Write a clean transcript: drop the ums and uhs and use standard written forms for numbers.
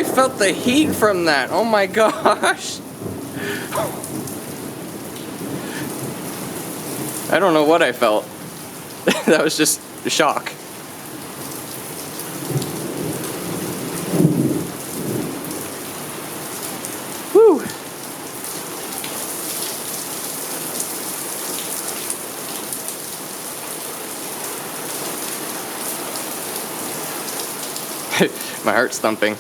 I felt the heat from that. Oh my gosh. I don't know what I felt. That was just a shock. Whew. My heart's thumping.